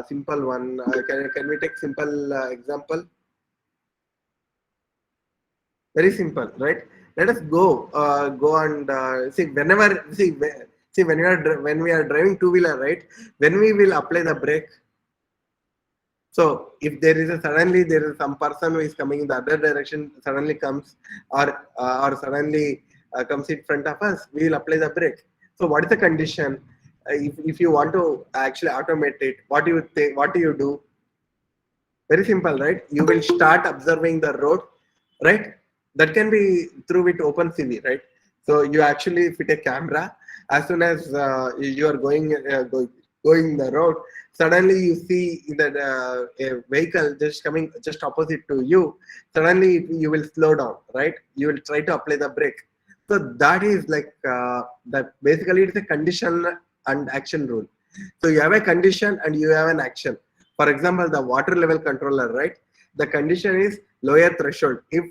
simple one. Can we take simple example? Very simple, right? Let us go and see. Whenever see when we are driving two wheeler, right? When we will apply the brake. So if there is a suddenly there is some person who is coming in the other direction suddenly comes or suddenly comes in front of us, we will apply the brake. So what is the condition? If you want to actually automate it, what do you think? What do you do? Very simple, right? You will start observing the road, right? That can be through with OpenCV, right? So you actually fit a camera. As soon as you are going the road, suddenly you see that a vehicle just coming just opposite to you. Suddenly you will slow down, right? You will try to apply the brake. So that is like that. Basically, it's a condition and action rule. So you have a condition and you have an action. For example, the water level controller, right? The condition is lower threshold. If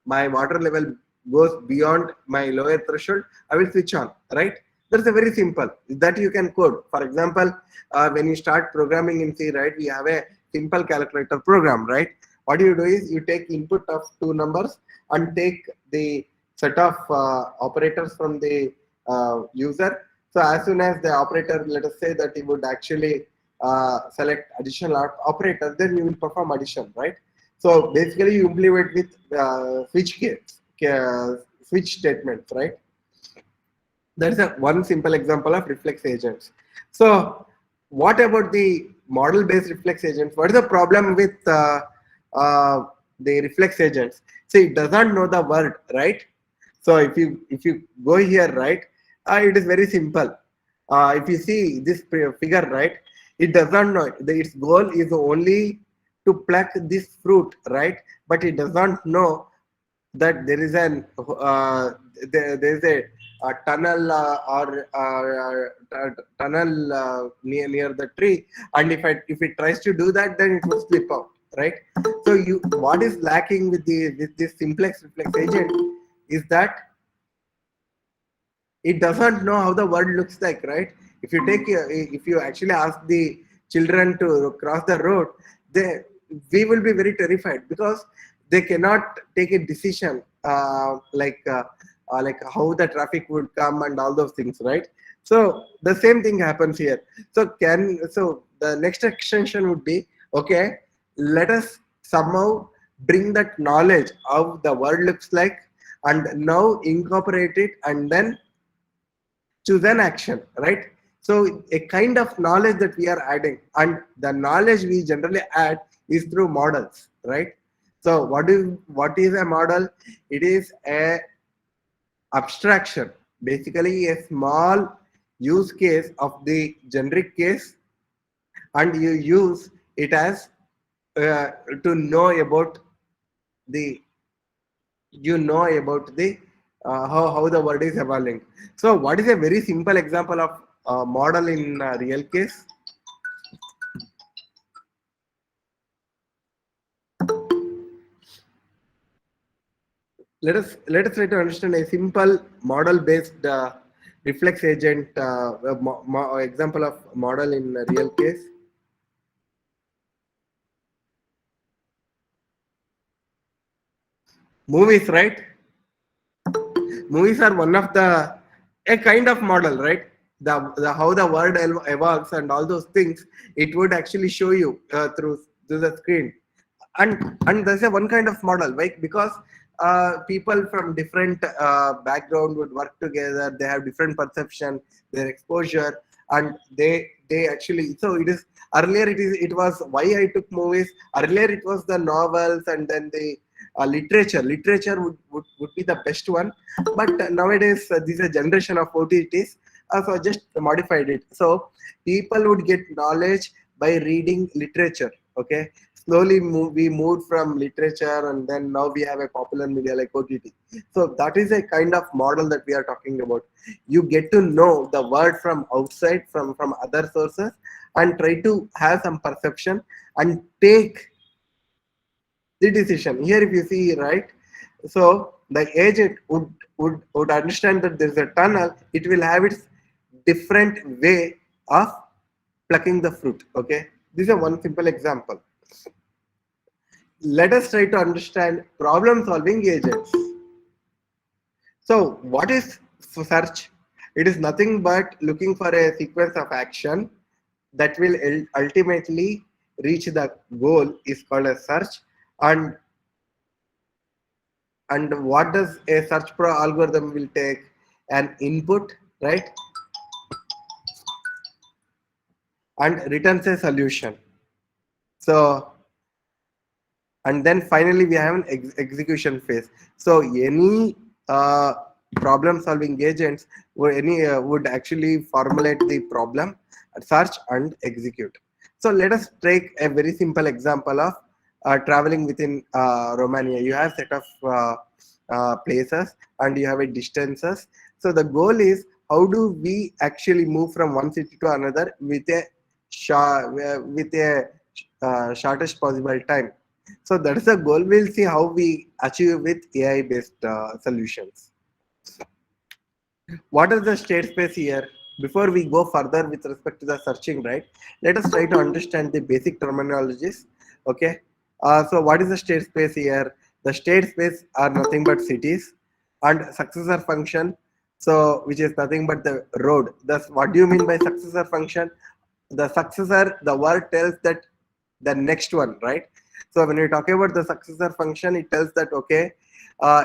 my water level goes beyond my lower threshold, I will switch on, right? That's a very simple that you can code. For example, when you start programming in C, right, we have a simple calculator program, right? What you do is you take input of two numbers and take the set of operators from the user. So as soon as the operator, let us say that he would actually select additional operator, then you will perform addition, right? So basically you implement with switch statements, right? That's a one simple example of reflex agents. So what about the model based reflex agents? What is the problem with the reflex agents? See, it does not know the word, right? So if you go here, right, it is very simple. If you see this figure, right, it does not know. Its goal is only to pluck this fruit, right? But it does not know that there is there is a tunnel tunnel near the tree, and if it tries to do that, then it will slip out, right? So what is lacking with this simplex reflex agent is that it doesn't know how the world looks like, right? If you actually ask the children to cross the road, we will be very terrified because they cannot take a decision like how the traffic would come and all those things, right? So the same thing happens here. So the next extension would be, okay, let us somehow bring that knowledge of the world looks like and now incorporate it and then choose an action, right? So a kind of knowledge that we are adding, and the knowledge we generally add is through models, right? So what is a model? It is a abstraction, basically a small use case of the generic case, and you use it as to know about the how the word is evolving. So what is a very simple example of model in real case? Let us try to understand a simple model based reflex agent example of model in real case. Movies, right? Movies are one of a kind of model, right? The how the world evolves and all those things, it would actually show you through the screen, and there's a one kind of model, right? Because people from different background would work together. They have different perception, their exposure, and they actually. So it is earlier. It was why I took movies. Earlier it was the novels and then the literature. Literature would be the best one, but nowadays this is a generation of OTTs. So I just modified it. So people would get knowledge by reading literature. Okay, slowly we moved from literature, and then now we have a popular media like OTT. So that is a kind of model that we are talking about. You get to know the word from outside, from other sources, and try to have some perception and take the decision. Here if you see, right, so the agent would understand that there is a tunnel. It will have its different way of plucking the fruit. Okay, this is one simple example. Let us try to understand problem solving agents. So what is search? It is nothing but looking for a sequence of action that will ultimately reach the goal is called a search. And what does a search pro algorithm will take? An input, right, and returns a solution. So, and then finally we have an execution phase. So any uh, problem solving agents would actually formulate the problem, search and execute. So let us take a very simple example of traveling within Romania. You have set of places and you have a distances. So the goal is, how do we actually move from one city to another with a shortest possible time. So that is the goal. We'll see how we achieve with AI based solutions. What is the state space here? Before we go further with respect to the searching, right, let us try to understand the basic terminologies. Okay, so what is the state space here? The state space are nothing but cities, and successor function, so which is nothing but the road. Thus, what do you mean by successor function? The successor, the word tells that the next one, right? So when we talk about the successor function, it tells that okay,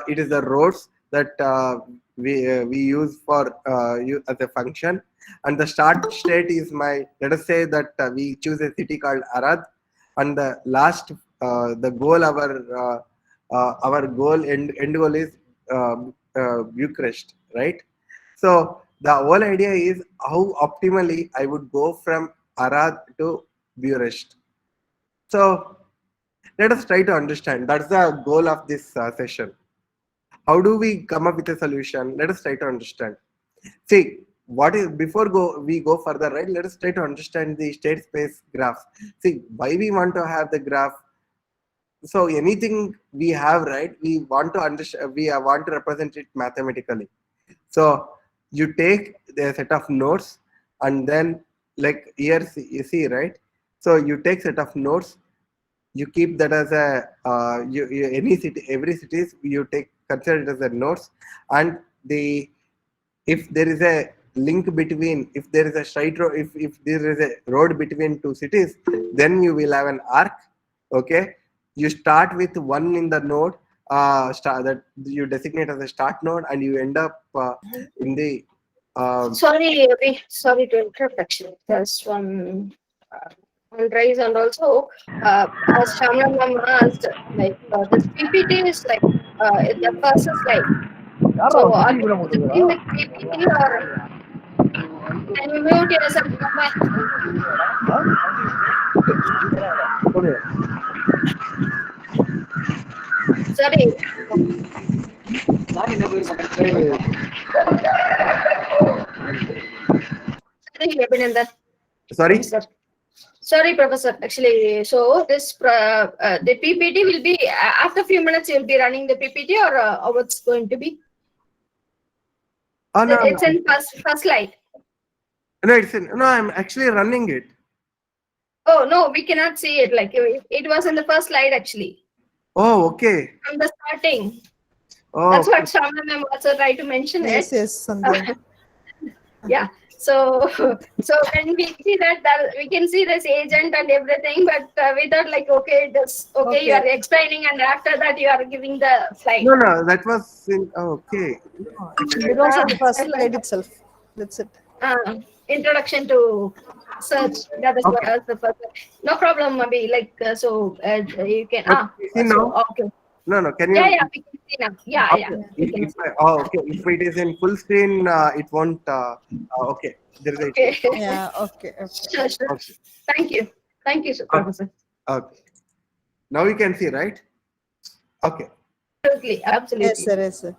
it is the roads that we use for as a function, and the start state is my, let us say that we choose a city called Arad, and the last the goal, our goal end goal is Bucharest, right? So the whole idea is how optimally I would go from Arad to Bucharest. So let us try to understand. That's the goal of this session. How do we come up with a solution? Let us try to understand. See, what is, before we go further, right? Let us try to understand the state space graph. See, why we want to have the graph. So anything we have, right? We want to understand. We want to represent it mathematically. So you take the set of nodes, and then like here you see, right? So you take set of nodes, you keep that as a any city, every cities you take, consider it as a nodes, and the, if there is a link between, if there is a straight road, if there is a road between two cities, then you will have an arc. Okay, you start with one in the node, that you designate as a start node, and you end up in the Sorry to interrupt. Actually, there's one rise, and also as Shamla ma'am asked, like this PPT is like the first slide. So are you presenting with PPT, or can you mute yourself, Mama? Sorry, sorry, Abinandhan, sorry. Professor. Sorry, Professor. Actually, so this the PPT will be after a few minutes. You'll be running the PPT, or how it's going to be? Oh no, It's in first slide. no, no, I'm actually running it. Oh no, we cannot see it. Like it was in the first slide actually. Oh, okay. From the starting. Oh, That's what okay. Shamla ma'am also tried to mention Yes, it. yes, Sandhya. Yeah. So when we see that, we can see this agent and everything, but we thought like, okay, this okay, you are explaining, and after that you are giving the slide. No, that was in, oh, okay. No, actually, It was on the first slide itself. That's it. Introduction to search. That is what okay. the first. No problem, Abhi. Like you can. Okay, see So now? okay. No, can you? Yeah, we can see now. Yeah, Okay. we can see. Okay. If it is in full screen, it won't. Okay. There is a. Okay. Yeah, okay. Sure. Okay. Thank you, sir, Professor. Okay. Now you can see, right? Okay. Absolutely. Yes, sir, yes, sir.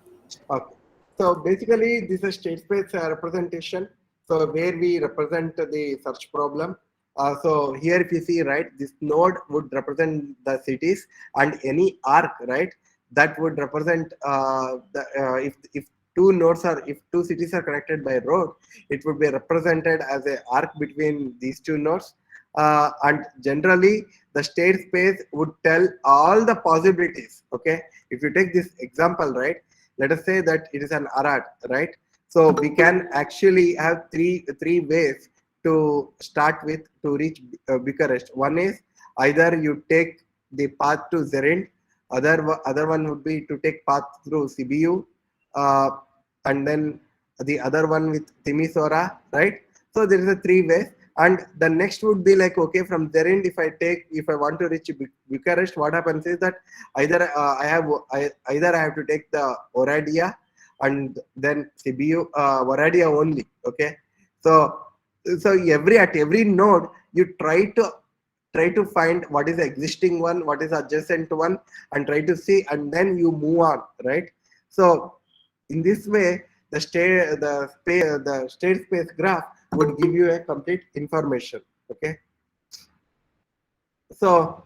Okay. So basically, this is state space representation. So where we represent the search problem. So here, if you see, right, this node would represent the cities, and any arc, right, that would represent if two nodes are, if two cities are connected by road, it would be represented as a arc between these two nodes. And generally, the state space would tell all the possibilities. Okay, if you take this example, right? Let us say that it is an Arad, right? So we can actually have three ways to start with to reach Bucharest. One is either you take the path to Zerend, other one would be to take path through Sibiu, uh, and then the other one with Timisora, right? So there is a three ways, and the next would be like, okay, from Zerend, if I want to reach Bucharest, what happens is that either either I have to take the Oradia and then Sibiu, Oradia only. Okay, so at every node you try to find what is the existing one, what is adjacent one, and try to see, and then you move on, right? So in this way, the state space graph would give you a complete information. Okay, so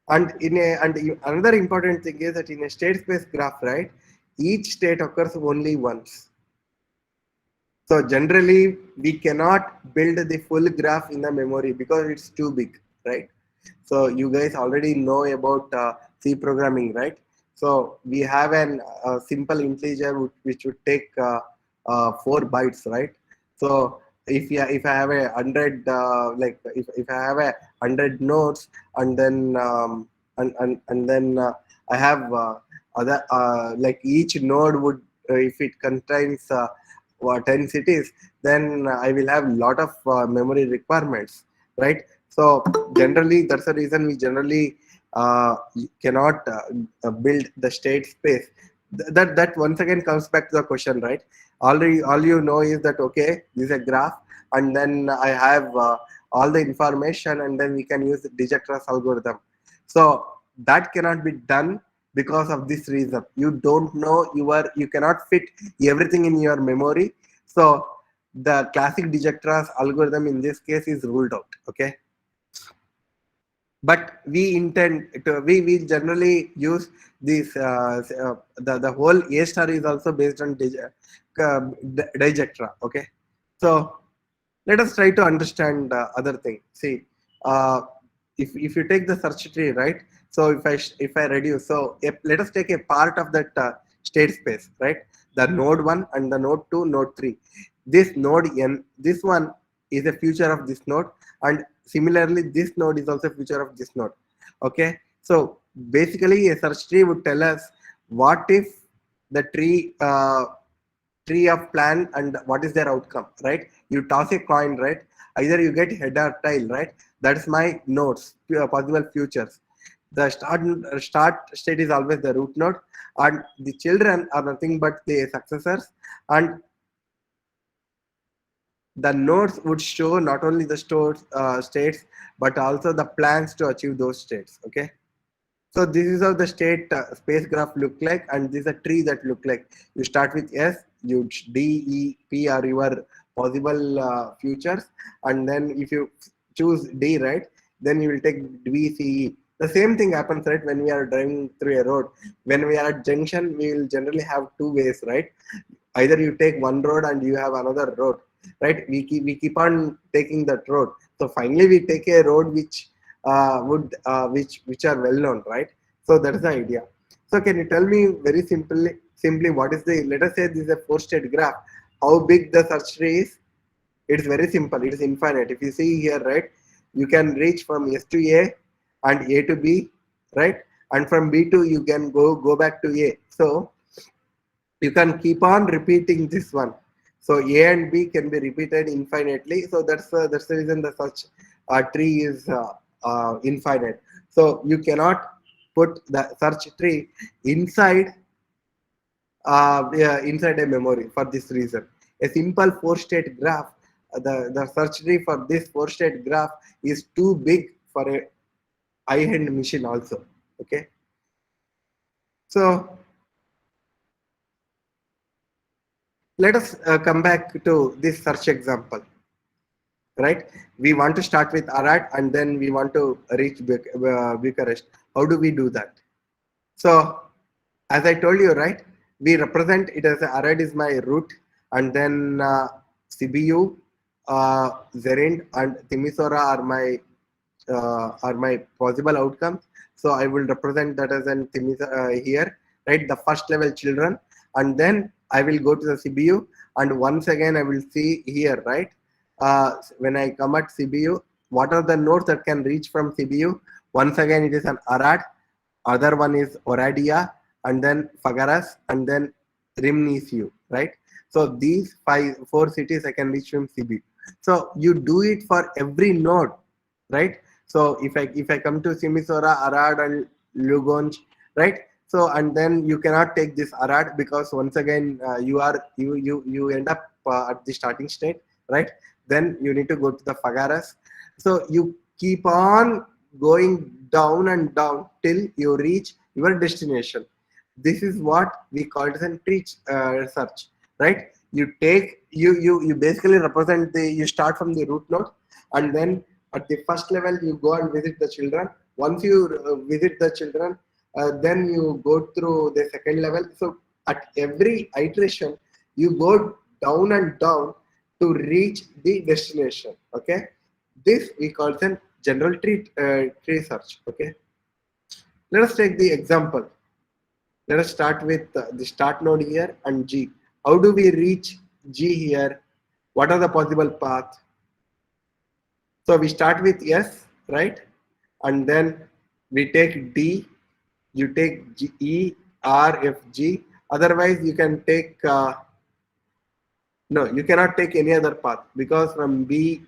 another important thing is that in a state space graph, right, each state occurs only once. So generally, we cannot build the full graph in the memory because it's too big, right? So you guys already know about C programming, right? So we have an simple integer which would take 4 bytes, right? So if I have a 100 like if I have a 100 nodes, and then and then I have other like each node would if it contains 10 cities, then I will have a lot of memory requirements, right? So generally, that's the reason we generally cannot build the state space. That once again comes back to the question, right? All you know is that, okay, this is a graph, and then I have all the information, and then we can use the Digitrust algorithm. So that cannot be done because of this reason. You don't know, you cannot fit everything in your memory. So the classic Digitrust algorithm in this case is ruled out. Okay, but we generally use this the whole A star is also based on Digitrust. Okay, so let us try to understand other thing. See, uh, if you take the search tree, right? So if I reduce, so let us take a part of that state space, right? The node 1 and the node 2, node 3. This node n, this one is a future of this node, and similarly this node is also a future of this node. Okay, so basically a search tree would tell us what if the tree of plan and what is their outcome, right? You toss a coin, right? Either you get head or tail, right? That's my nodes, possible futures. The start state is always the root node, and the children are nothing but the successors, and the nodes would show not only the states but also the plans to achieve those states. Okay, so this is how the state space graph look like, and this is a tree that look like. You start with S, you D, E, P are your possible futures, and then if you choose D, right, then you will take D, C, E. The same thing happens, right, when we are driving through a road. When we are at junction, we will generally have two ways, right? Either you take one road and you have another road, right? We keep on taking that road. So finally, we take a road which are well known, right? So that is the idea. So can you tell me very simply what is the, let us say this is a 4-state graph, how big the search tree is? It's very simple. It is infinite. If you see here, right, you can reach from S to A and A to B, right? And from B to you can go back to A. So you can keep on repeating this one. So A and B can be repeated infinitely. So that's the reason the search tree is infinite. So you cannot put the search tree inside inside a memory for this reason. A simple 4-state graph, the search tree for this 4-state graph is too big for a high-end machine also. Okay, so let us come back to this search example, right? We want to start with Arad and then we want to reach Bucharest. How do we do that? So as I told you, right, we represent it as Arad is my root, and then CBU, Zerind, and Timisora are my possible outcomes. So I will represent that as an here, right? The first level children, and then I will go to the CBU, and once again I will see here, right? When I come at CBU, what are the nodes that can reach from CBU? Once again, it is an Arad, other one is Oradia, and then Fagaras, and then Rimnisiu, right? So these four cities I can reach from CBU. So you do it for every node, right? So if I come to Simisora, Arad, and Lugonj, right? So and then you cannot take this Arad because once again you end up at the starting state, right? Then you need to go to the Fagaras. So you keep on going down and down till you reach your destination. This is what we call as a tree search, right? You basically represent you start from the root node, and then at the first level you go and visit the children. Once you visit the children, then you go through the second level. So at every iteration you go down and down to reach the destination. Okay, this we call as general tree search. Okay, let us take the example. Let us start with the start node here and G. How do we reach G here? What are the possible paths? So we start with S, right? And then we take D, you take G, E, R, F, G. Otherwise, you can take, no, you cannot take any other path because from B,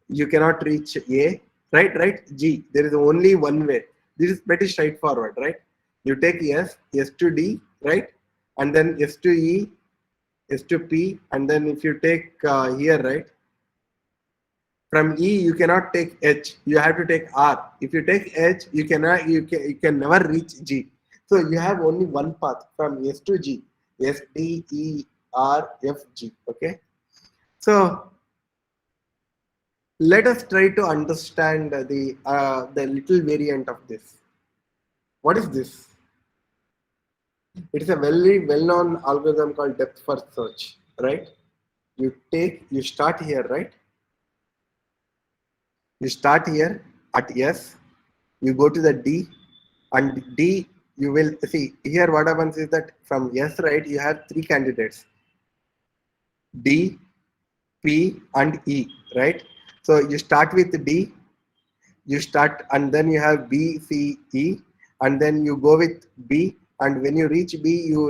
you cannot reach A, right? Right? G, there is only one way. This is pretty straightforward, right? You take S, S to D, right? And then S to E, S to P, and then if you take here, right? From E, you cannot take H. You have to take R. If you take H, you can never reach G. So you have only one path from S to G. S, D, E, R, F, G. Okay. So let us try to understand the little variant of this. What is this? It is a very well-known algorithm called depth first search, right? You start here, right? You start here at S, you go to the D, and D you will see here what happens is that from S, right, you have three candidates, D, P, and E, right? So you start with D, you start, and then you have B, C, E, and then you go with B, and when you reach B, you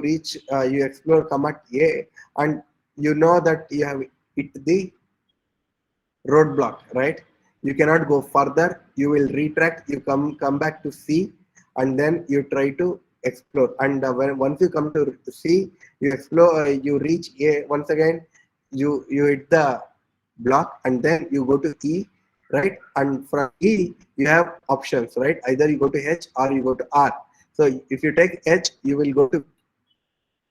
explore come at A, and you know that you have hit the roadblock, right? You cannot go further. You will retract. You come back to C, and then you try to explore. And once you come to C, you explore. You reach A. Once again, you hit the block, and then you go to E, right? And from E, you have options, right? Either you go to H or you go to R. So if you take H, you will go to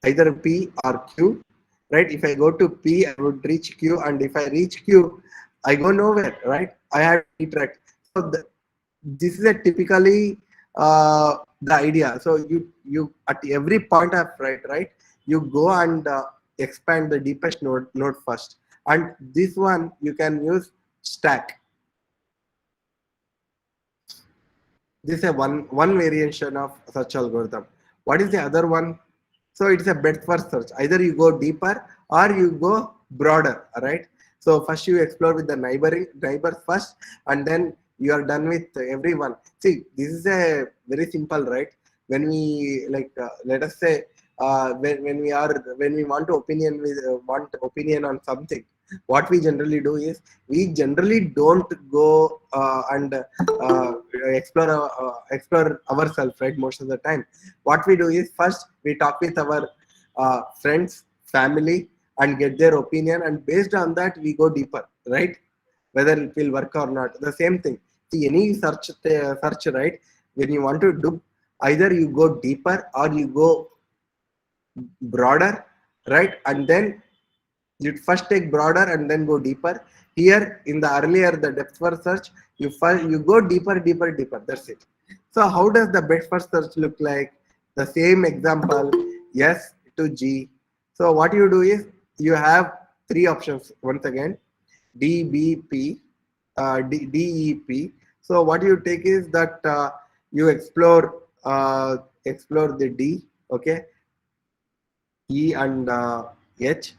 either P or Q, right? If I go to P, I would reach Q, and if I reach Q, I go nowhere, right? I have to retract. So this is a typically the idea. So you at every point of right, you go and expand the deepest node first, and this one you can use stack. This is a one variation of such algorithm. What is the other one? So it's a breadth first search. Either you go deeper or you go broader, right? So first you explore with the neighbors first, and then you are done with everyone. See, this is a very simple, right? When we let us say when we want opinion on something, what we generally do is we generally don't go and explore ourselves, right? Most of the time, what we do is first we talk with our friends, family, and get their opinion, and based on that we go deeper, right? Whether it will work or not. The same thing. See, any search, right? When you want to do, either you go deeper or you go broader, right? And then you first take broader and then go deeper. Here in the earlier the depth first search, you go deeper. That's it. So how does the depth first search look like? The same example. S to G. So what you do is you have three options once again, D, B, P, D, E, P. So what you take is that you explore the D, okay, E and H,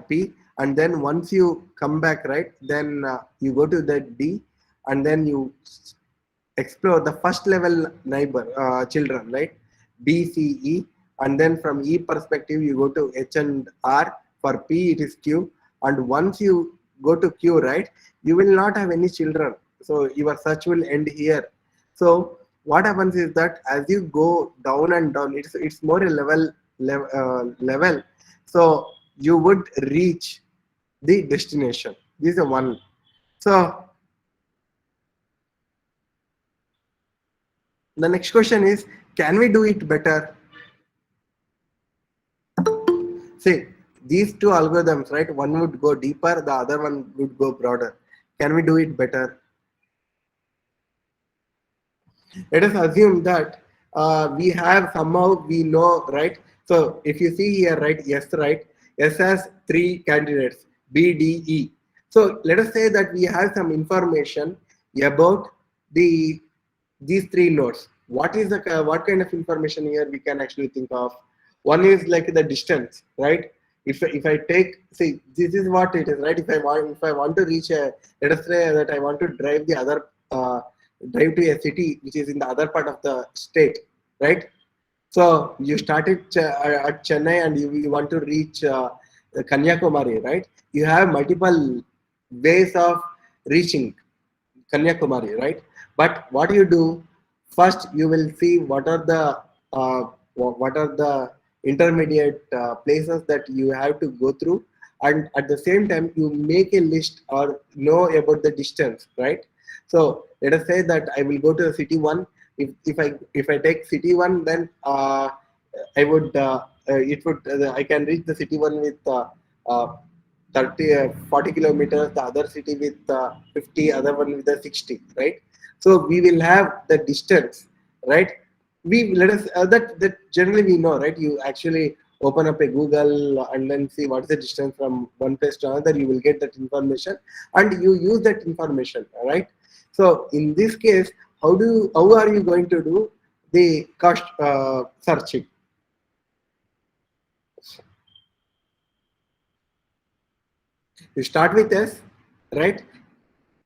P, and then once you come back, right, then you go to the D, and then you explore the first level neighbor children, right, B, C, E, and then from E perspective you go to H and R. For P it is Q, and once you go to Q, right, you will not have any children, so your search will end here. So what happens is that as you go down and down, it's more a level, so you would reach the destination. This is a one. So the next question is, can we do it better? See, these two algorithms, right? One would go deeper, the other one would go broader. Can we do it better? Let us assume that we have somehow we know, right? So if you see here, right, yes, right, S has three candidates, B, D, E. So let us say that we have some information about the these three nodes. What is the what kind of information here we can actually think of? One is like the distance, right? If I take, see, this is what it is, right? If I want to reach a, let us say that I want to drive the other drive to a city which is in the other part of the state, right? So you started at Chennai and you want to reach Kanyakumari, right? You have multiple ways of reaching Kanyakumari, right? But what you do first, you will see what are the intermediate places that you have to go through, and at the same time you make a list or know about the distance, right? So let us say that I will go to the city one. If I take city one, then I would it would I can reach the city one with uh, 30 40 kilometers, the other city with 50, other one with the 60, right? So we will have the distance, right? We let us that generally we know, right? You actually open up a Google and then see what is the distance from one place to another. You will get that information and you use that information, right? So in this case, how are you going to do the cost searching? You start with S, right?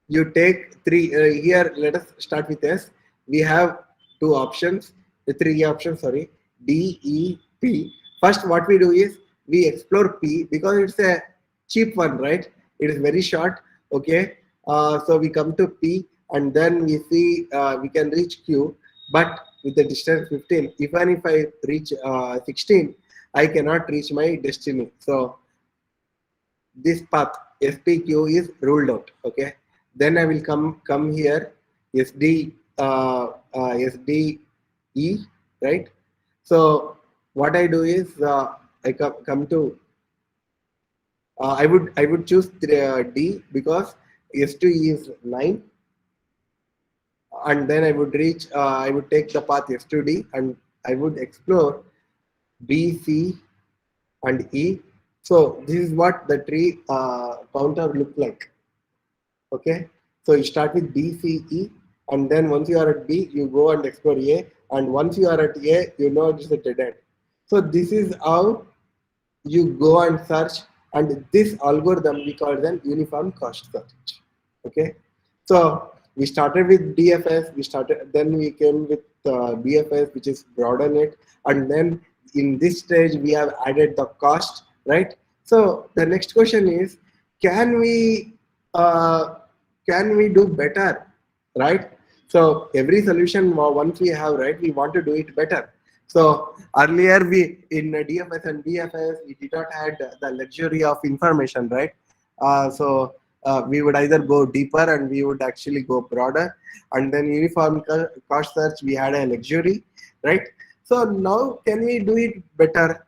You take three here. Let us start with S. We have two options, three options, sorry, D, E, P. First what we do is we explore P because it's a cheap one, right? It is very short, okay? So we come to P and then we see we can reach Q, but with the distance 15, even if I reach 16, I cannot reach my destiny. So this path SPQ is ruled out, okay? Then I will come here, SD SDE, right? So what I do is I come to I would choose D because S2E is 9, and then I would reach I would take the path S2D and I would explore B, C, and E. So this is what the tree counter look like. Okay, so you start with B, C, E, and then once you are at B, you go and explore A, and once you are at A, you know it's a dead end. So this is how you go and search, and this algorithm we call them uniform cost search. Okay, so we started with DFS, then we came with BFS, which is broaden it, and then in this stage we have added the cost, right? So the next question is, can we uh, can we do better, right? So every solution once we have, right, we want to do it better. So earlier we in DFS and BFS we did not had the luxury of information, right? We would either go deeper and we would actually go broader, and then uniform cost search we had a luxury, right? So now can we do it better?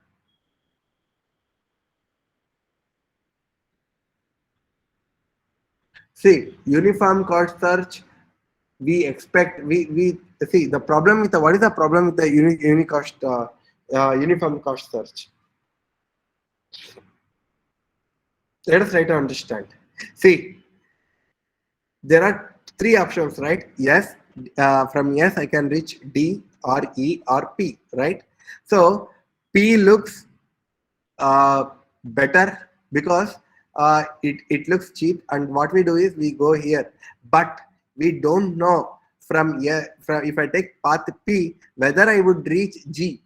See, uniform cost search, we expect we see the problem with the what is the problem with the unicost uniform cost search. Let us try to understand. See, there are three options, right? Yes, from yes I can reach D or E or P, right? So P looks better because it looks cheap, and what we do is we go here, but we don't know from here, from if I take path P whether I would reach G,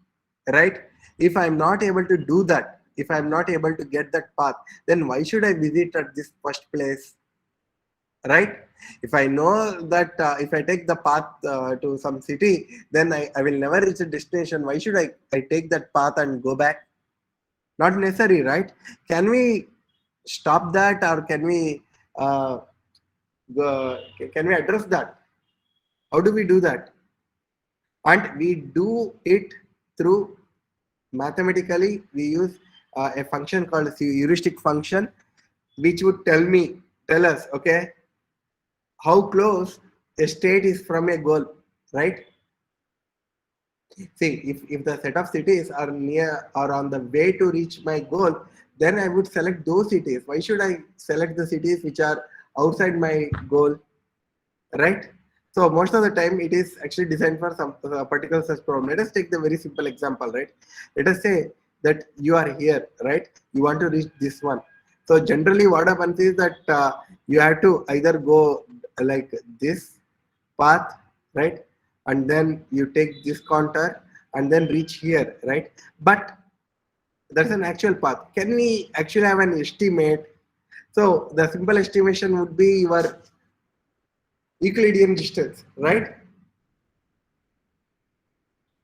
right? If I'm not able to do that, if I'm not able to get that path, then why should I visit at this first place, right? If I know that if I take the path to some city, then I will never reach a destination. Why should I take that path and go back? Not necessary, right? Can we stop that, or can we can we address that? How do we do that? And we do it through mathematically. We use a function called a heuristic function, which would tell us, okay, how close a state is from a goal, right? See, if the set of cities are near or on the way to reach my goal, then I would select those cities. Why should I select the cities which are outside my goal, right? So most of the time it is actually designed for some particular such problem. Let us take the very simple example, right? Let us say that you are here, right? You want to reach this one. So generally what happens is that you have to either go like this path, right? And then you take this contour and then reach here, right? But that's an actual path. Can we actually have an estimate? So the simple estimation would be your Euclidean distance, right?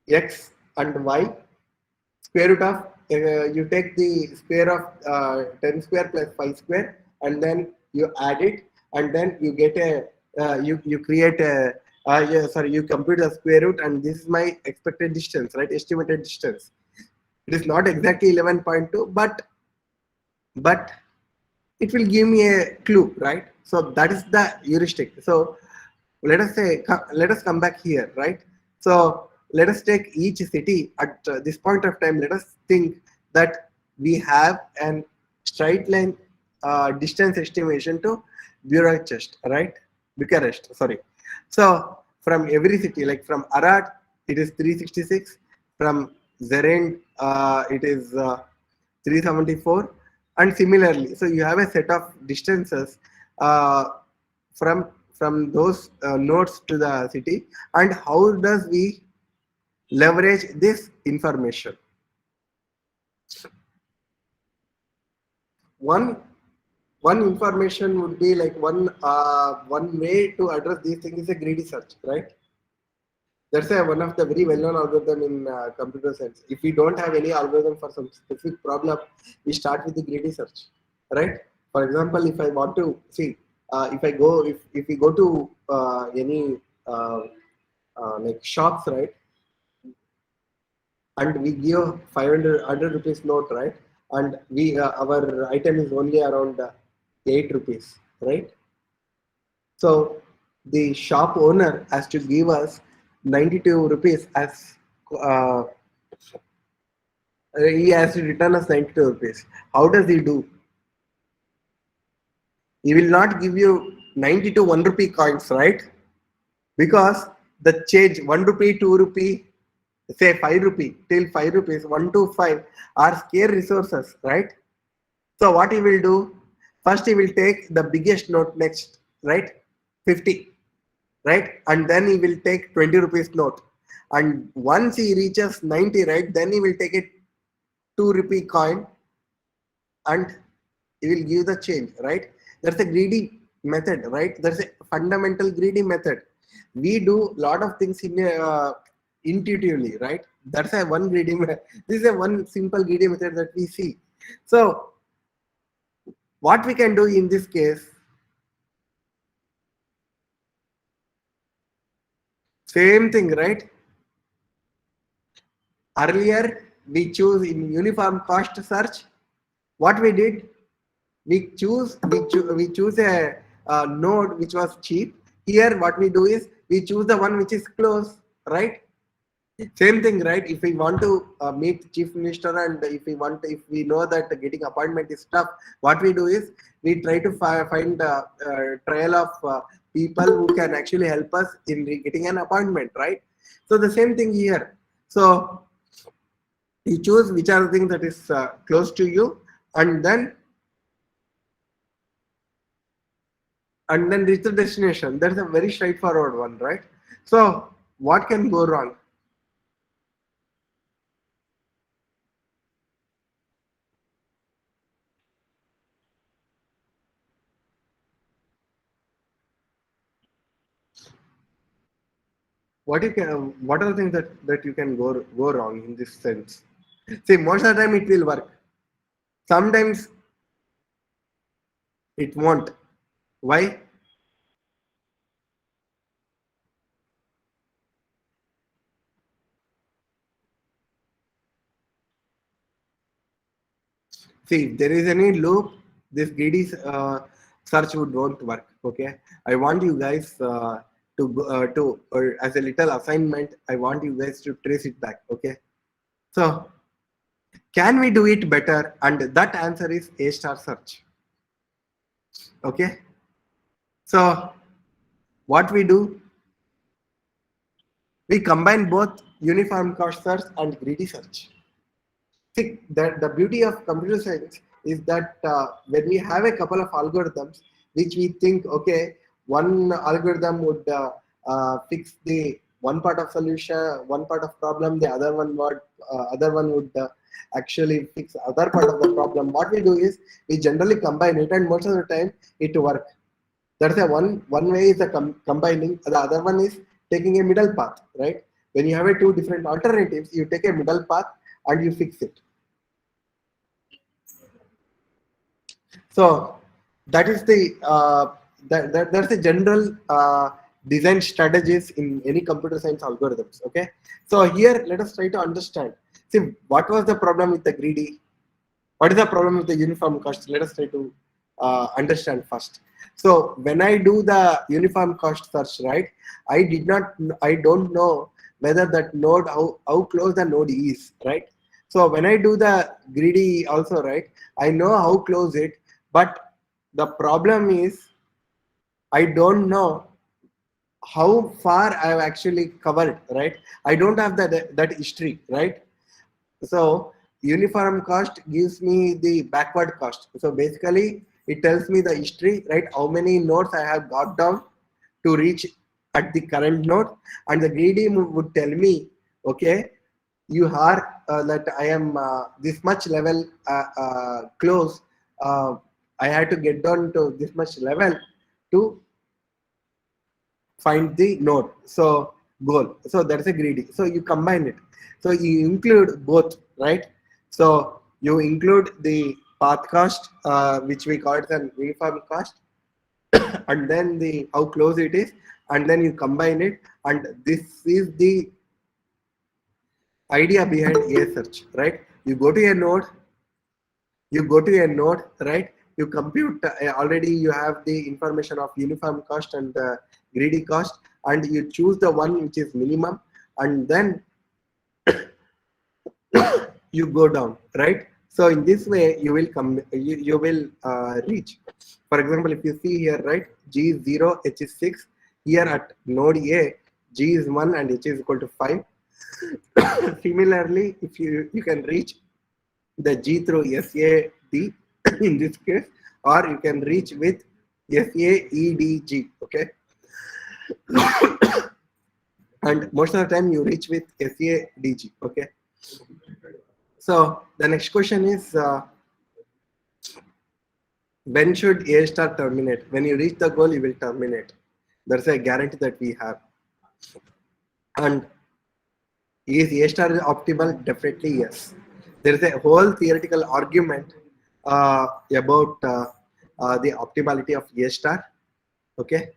X and Y, square root of, you take the square of 10 square plus 5 square, and then you add it, and then you get a, you create a, yeah, sorry, you compute the square root, and this is my expected distance, right? Estimated distance. It is not exactly 11.2, but it will give me a clue, right? So that is the heuristic. So let us say, let us come back here, right? So let us take each city at this point of time. Let us think that we have an straight line distance estimation to Bucharest, right? Bucharest, sorry. So from every city, like from Arad, it is 366. From Zerend, it is 374, and similarly. So you have a set of distances uh, from those nodes to the city, and how does we leverage this information? One one information would be like one way to address these things is a greedy search, right? That's one of the very well-known algorithm in computer science. If we don't have any algorithm for some specific problem, we start with the greedy search, right? For example, if I want to see, if we go to any like shops, right, and we give 500 rupees note, right, and we our item is only around 8 rupees, right? So the shop owner has to give us 92 rupees as uh, he has to return us 92 rupees. How does he do? He will not give you 92 1 rupee coins, right? Because the change 1 rupee, 2 rupee, say 5 rupee till 5 rupees, 1 to 5 are scarce resources, right? So what he will do? First he will take the biggest note next, right? 50, right? And then he will take 20 rupees note. And once he reaches 90, right, then he will take a 2 rupee coin and he will give the change, right? That's a greedy method, right? That's a fundamental greedy method. We do a lot of things in intuitively, right? That's a one greedy method. This is a one simple greedy method that we see. So what we can do in this case, same thing, right? Earlier we choose in uniform cost search. What we did, we choose a node which was cheap. Here what we do is we choose the one which is close, right? Same thing, right? If we want to meet chief minister, and if we know that getting appointment is tough, what we do is we try to find a trail of people who can actually help us in getting an appointment, right? So the same thing here. So you choose which are the things that is close to you, and then reach the destination. That's a very straightforward one, right? So what can go wrong? What are the things that you can go wrong in this sense? See, most of the time it will work. Sometimes it won't. Why? See, if there is any loop, this greedy search would won't work. Okay, I want you guys as a little assignment. I want you guys to trace it back. Okay, so can we do it better? And that answer is A star search. Okay, so what we do, we combine both uniform cost search and greedy search. See, the beauty of computer science is that when we have a couple of algorithms which we think, okay, one algorithm would fix the one part of solution, one part of problem, the other one would actually fix other part of the problem. What we do is we generally combine it, and most of the time it works. That's a one way is the combining. The other one is taking a middle path, right? When you have a two different alternatives, you take a middle path and you fix it. So that is that's the general design strategies in any computer science algorithms. Okay. So here let us try to understand. See, what was the problem with the greedy? What is the problem with the uniform cost? Let us try to understand first. So when I do the uniform cost search, right, I don't know whether that node, how close the node is, right? So when I do the greedy also, right, I know how close it, but the problem is I don't know how far I have actually covered, right? I don't have that history, right? So uniform cost gives me the backward cost. So basically it tells me the history, right? How many nodes I have got down to reach at the current node, and the greedy would tell me, okay, you are that I am this much level close. I had to get down to this much level to find the node. So goal. So that's a greedy. So you combine it. So you include both, right? So you include the path cost, which we call it an uniform cost, and then the how close it is, and then you combine it, and this is the idea behind a search, right? You go to a node, right? You compute already you have the information of uniform cost and greedy cost, and you choose the one which is minimum, and then you go down, right? So in this way you will you will reach. For example, if you see here, right, G is 0, H is 6. Here at node A, G is 1 and H is equal to 5. Similarly, if you can reach the G through SAD in this case, or you can reach with SAEDG, okay? And most of the time you reach with SADG, okay? So the next question is, when should A star terminate? When you reach the goal, you will terminate. That's a guarantee that we have. And is A star optimal? Definitely yes. There is a whole theoretical argument about the optimality of A star. Okay,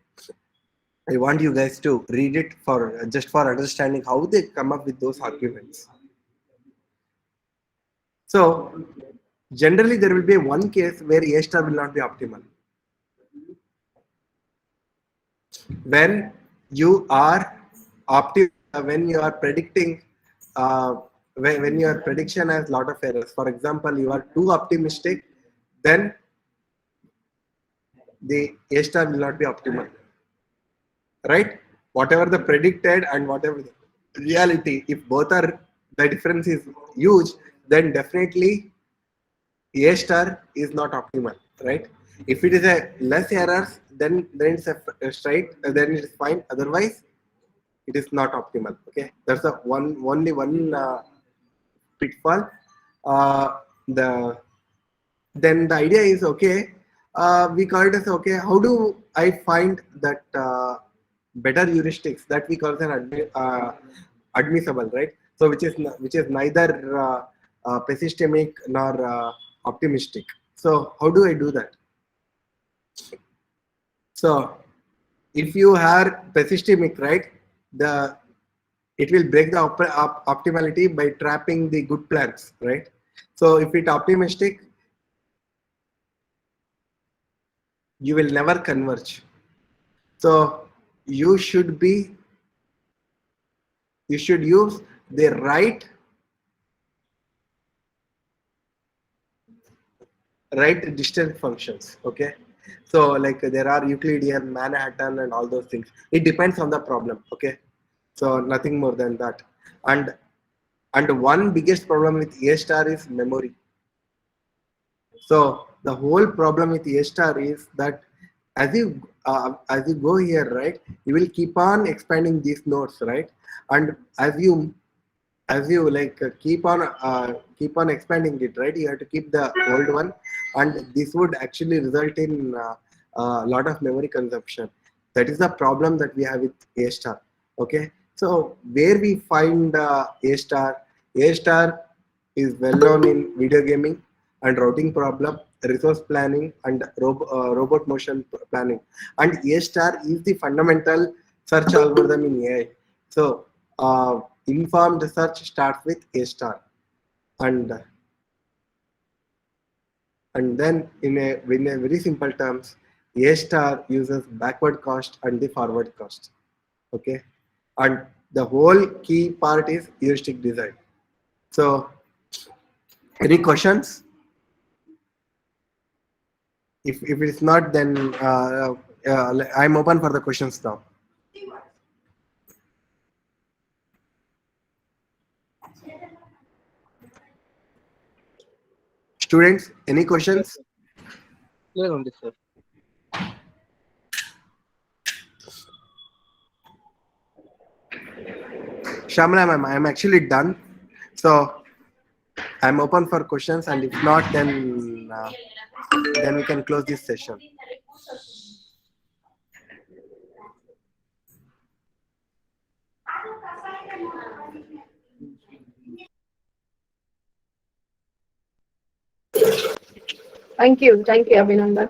I want you guys to read it for just for understanding how they come up with those arguments. So generally there will be one case where A star will not be optimal. When you are when you are predicting when your prediction has lot of errors, for example, you are too optimistic, then the A star will not be optimal, right? Whatever the predicted and whatever the reality, if both are, the difference is huge, then definitely A star is not optimal, right? If it is a less errors, then it's a straight, then it is fine. Otherwise, it is not optimal. Okay, that's the only one pitfall. The Then the idea is okay. We call it as okay. How do I find that better heuristics that we call as an admissible, right? So which is neither pessimistic nor optimistic. So how do I do that? So if you are pessimistic, right, the it will break the optimality by trapping the good plans, right? So if it optimistic, you will never converge. So you should use the right distance functions. Okay, so like there are Euclidean, Manhattan, and all those things. It depends on the problem. Okay, so nothing more than that. And one biggest problem with A star is memory. So the whole problem with A star is that as you go here, right, you will keep on expanding these nodes, right, and as you like keep on expanding it, right, you have to keep the old one, and this would actually result in a lot of memory consumption. That is the problem that we have with A star. Okay, so where we find A star is well known in video gaming and routing problem, resource planning, and robot motion planning. And A star is the fundamental search algorithm in AI. So informed search starts with A star, and then in a very simple terms, A star uses backward cost and the forward cost. Okay, and the whole key part is heuristic design. So any questions? If it's not, then I'm open for the questions now. Students, any questions? Clear only, sir. Shamla ma'am, I'm actually done. So I'm open for questions, and if not, then we can close this session. Thank you, Abhinandan,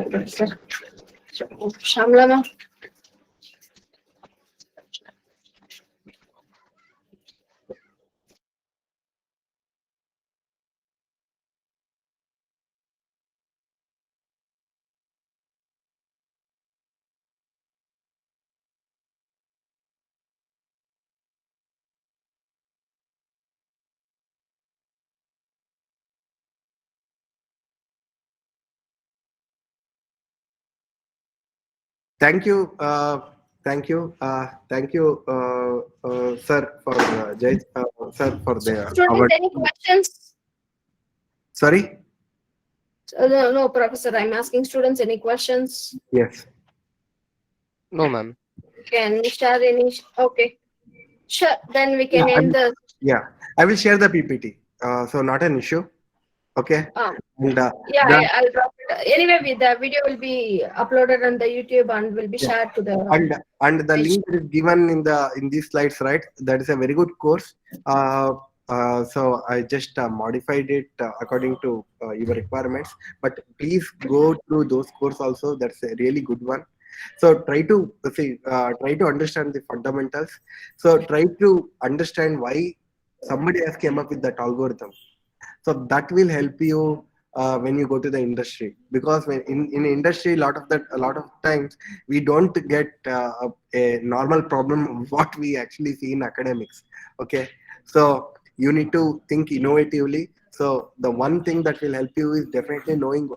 Professor. So, Shamla ma'am. Thank you, sir, for Jay, sir, for the Students, any questions? Sorry. No, Professor, I'm asking students any questions. Yes. No, ma'am. Can you share any? Okay, sure. Then we can end the. Yeah, I will share the PPT. So not an issue. Okay. And, yeah, I'll drop it. Anyway, the video will be uploaded on the YouTube and will be shared to the. And the link is given in these slides, right? That is a very good course. So I just modified it according to your requirements. But please go through those courses also. That's a really good one. So try to understand the fundamentals. So try to understand why somebody has came up with that algorithm. So that will help you when you go to the industry, because when in industry, a lot of times we don't get a normal problem of what we actually see in academics. Okay, So you need to think innovatively. So the one thing that will help you is definitely knowing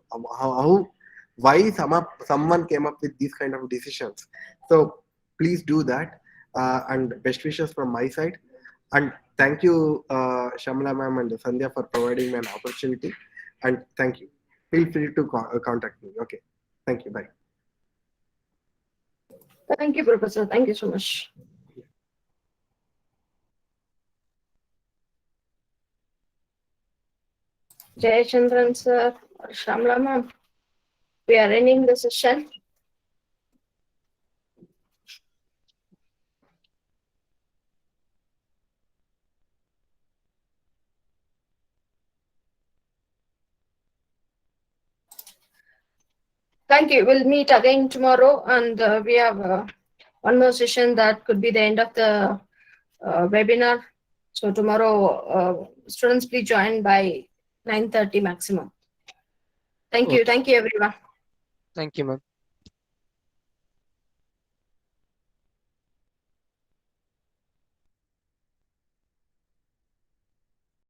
why someone came up with these kind of decisions. So please do that, and best wishes from my side. And thank you, Shamla ma'am and Sandhya, for providing me an opportunity. And thank you. Feel free to contact me. Okay. Thank you. Bye. Thank you, Professor. Thank you so much. Jayachandran sir or Shamla ma'am, we are ending the session. Thank you. We'll meet again tomorrow, and we have one more session that could be the end of the webinar. So tomorrow, students please join by 9:30 maximum. Thank you. Okay. Thank you, everyone. Thank you, ma'am.